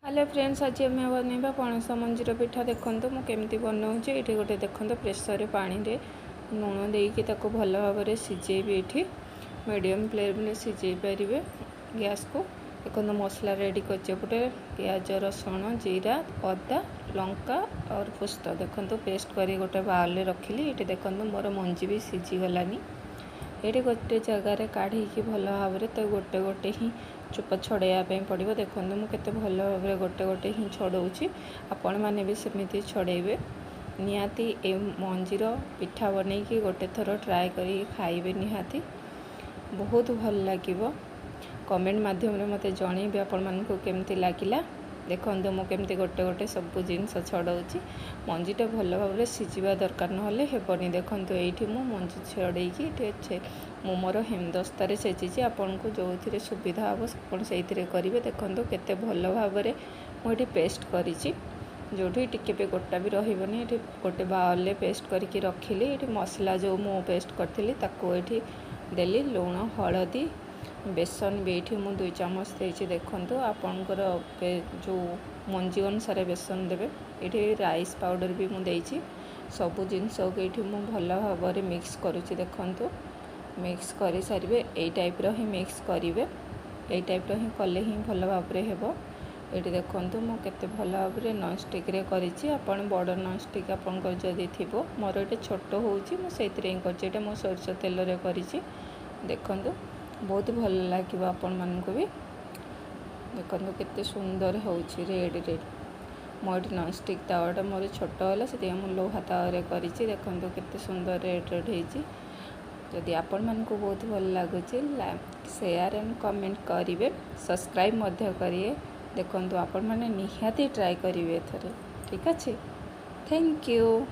Hello friends, आज आम बनवा पणस मंजीर पिठा। देखो मुझे बनाऊँगी। ये गोटे देखो प्रेसर पानी रे लुण देकी भल भाव में सिझेबी। ये मीडियम फ्लेम में सिझे पारे गैस को। देखो मसला रेडी करपटे प्याज रसुण जीरा अदा लंका और पुस्त देखो पेस्ट कर गोटे बाउल रखिली। ये देखो मोर मंजी भी सिझीगलानी। ये गोटे जगार काढ़ी भल भाव में तो गोटे गोटे ही चोप छड़ाइवाई पड़ो। देखो मुझे भल भाव में गोटे गोटे ही छड़ाऊँगी। आपण मैंने भी सेमती छड़ेबे। निहाती ए मंजीर पिठा बन गोटे थर ट्राए कर खाइबे। निहाती बहुत भल लगे। कमेंट माध्यम मते जनइबे आपण मानकु केमती लागिला। देखो मुझे गोटे गोटे सब जिनस छड़ाऊँगी। मंजीटा भल भाव में सिझा दरकार ना हेबनी। देखो ये मंजी छड़े मु मोर हेमदस्तार छेची। आपन को जो थी सुविधा हम से करेंगे। देखो केते भल भाव में मुझे पेस्ट करी जोटी टिके भी गोटा भी रही गोटे बाउल पेस्ट करके रखिली। ये मसला जो मु पेस्ट करी ये देली लुण हलदी बेसन भी ये मुझे 2 चामच देती। देखो आपणकर जो मंजी अनुसार बेसन देवे। ये राइस पाउडर भी मुझे सबू जिनस ये भल भाव में मिक्स करुच्ची। देखो मिक्स कर सारे ये टाइप ही मिक्स करेंगे। ये टाइप ही कले ही भल भाव में हेब। ये देखो मुझे भल भाव में नॉन स्टिक करी। आपन बड़ नॉन स्टिक आपंकर जदि थी मोर ये छोट होची मुझे कर मो सरसों तेल कर। देखो बहुत भल लगे आपण मानक भी। देखो केते सुंदर होची रेड रेड। मोर नॉन स्टिक तावाटा मोर छोट है से लोहा तावे करी। देखो केते सुंदर रेड रेड होती। जदि आपण मानक बहुत भल लगुच लाइक शेयर एंड कमेंट करेंगे। सब्सक्राइब करिए। देखो आपण मैंने निहाती ट्राए करेंगे एथरे। ठीक अच्छे। Thank you.